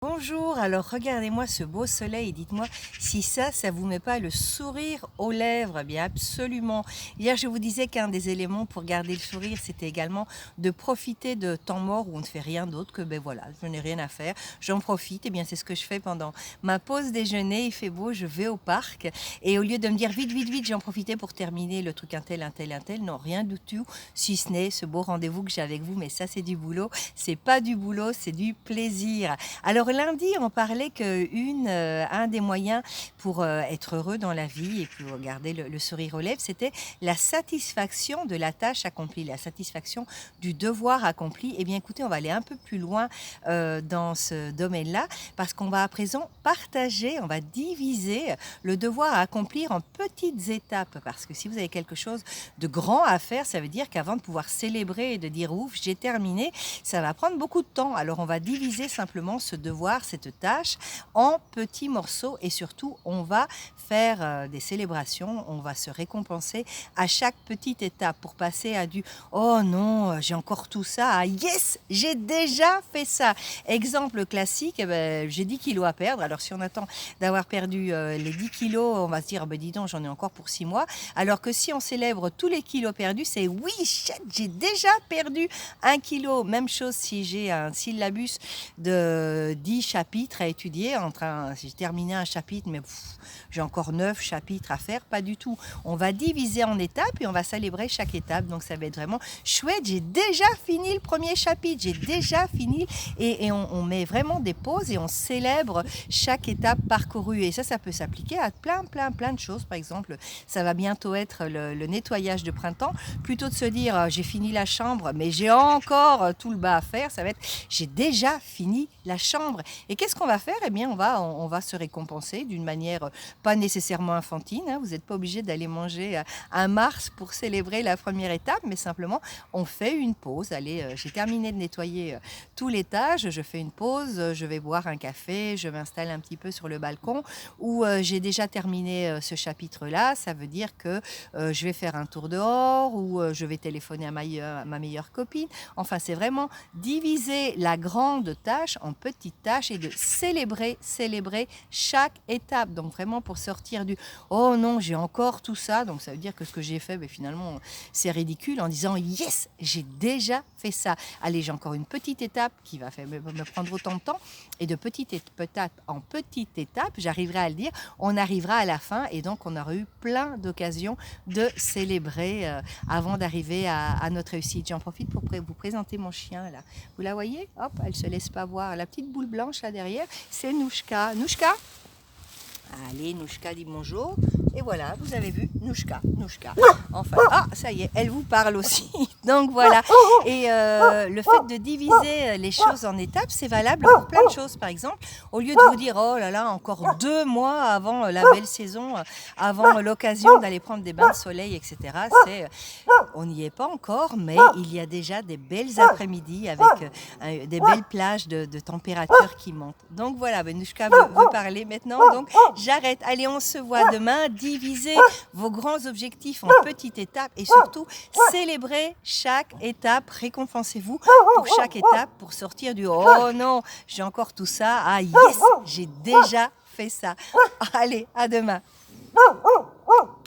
Bonjour, alors regardez-moi ce beau soleil et dites-moi si ça vous met pas le sourire aux lèvres. Eh bien absolument. Hier je vous disais qu'un des éléments pour garder le sourire c'était également de profiter de temps morts où on ne fait rien d'autre que ben voilà, je n'ai rien à faire, j'en profite. Et bien c'est ce que je fais pendant ma pause déjeuner, il fait beau, je vais au parc et au lieu de me dire vite j'en profitais pour terminer le truc un tel, non rien du tout, si ce n'est ce beau rendez-vous que j'ai avec vous, mais ça c'est du boulot, c'est pas du boulot, c'est du plaisir. Alors lundi, on parlait qu'un des moyens pour être heureux dans la vie et pour garder le sourire aux lèvres, c'était la satisfaction de la tâche accomplie, la satisfaction du devoir accompli. Eh bien écoutez, on va aller un peu plus loin dans ce domaine-là parce qu'on va à présent partager, on va diviser le devoir à accomplir en petites étapes. Parce que si vous avez quelque chose de grand à faire, ça veut dire qu'avant de pouvoir célébrer et de dire ouf, j'ai terminé, ça va prendre beaucoup de temps. Alors on va diviser simplement ce devoir, cette tâche en petits morceaux et surtout on va faire des célébrations, on va se récompenser à chaque petite étape pour passer à du oh non, j'ai encore tout ça, à yes, j'ai déjà fait ça. Exemple classique, eh ben, j'ai 10 kilos à perdre. Alors si on attend d'avoir perdu les 10 kilos, on va se dire, ben, dis donc, j'en ai encore pour 6 mois. Alors que si on célèbre tous les kilos perdus, c'est oui, j'ai déjà perdu 1 kilo. Même chose si j'ai un syllabus de 10 chapitres à étudier. J'ai terminé un chapitre, mais j'ai encore 9 chapitres à faire. Pas du tout. On va diviser en étapes et on va célébrer chaque étape. Donc ça va être vraiment chouette. J'ai déjà fini le premier chapitre. J'ai déjà fini. Et on met vraiment des pauses et on célèbre chaque étape parcourue. Et ça peut s'appliquer à plein de choses. Par exemple, ça va bientôt être le nettoyage de printemps. Plutôt de se dire j'ai fini la chambre, mais j'ai encore tout le bas à faire, ça va être j'ai déjà fini la chambre. Et qu'est-ce qu'on va faire? Eh bien, on va se récompenser d'une manière pas nécessairement infantile. Hein. Vous n'êtes pas obligé d'aller manger un Mars pour célébrer la première étape, mais simplement on fait une pause. Allez, j'ai terminé de nettoyer tout l'étage, je fais une pause, je vais boire un café, je m'installe un petit peu sur le balcon où j'ai déjà terminé ce chapitre-là. Ça veut dire que je vais faire un tour dehors ou je vais téléphoner à ma meilleure copine. Enfin, c'est vraiment diviser la grande tâche en petites tâches et de célébrer chaque étape. Donc vraiment pour sortir du « oh non, j'ai encore tout ça ». Donc ça veut dire que ce que j'ai fait, ben, finalement, c'est ridicule en disant « yes, j'ai déjà fait ça ». Allez, j'ai encore une petite étape qui va me prendre autant de temps. Et de petite étape en petite étape, j'arriverai à le dire, on arrivera à la fin et donc on aura eu plein d'occasions de célébrer avant d'arriver à notre réussite. J'en profite pour vous présenter mon chien là. Vous la voyez? Hop, elle se laisse pas voir. La petite boule blanche là derrière, c'est Nouchka. Nouchka? Allez, Nouchka dit bonjour. Et voilà, vous avez vu, Nouchka. Enfin, ah, ça y est, elle vous parle aussi. Donc voilà. Et le fait de diviser les choses en étapes, c'est valable pour plein de choses. Par exemple, au lieu de vous dire, oh là là, encore 2 mois avant la belle saison, avant l'occasion d'aller prendre des bains de soleil, etc. On n'y est pas encore, mais il y a déjà des belles après-midi avec des belles plages de température qui montent. Donc voilà, Nouchka veut parler maintenant. Donc j'arrête. Allez, on se voit demain. Divisez vos grands objectifs en petites étapes et surtout célébrez chaque étape. Récompensez-vous pour chaque étape pour sortir du oh non, j'ai encore tout ça. Ah yes, j'ai déjà fait ça. Allez, à demain.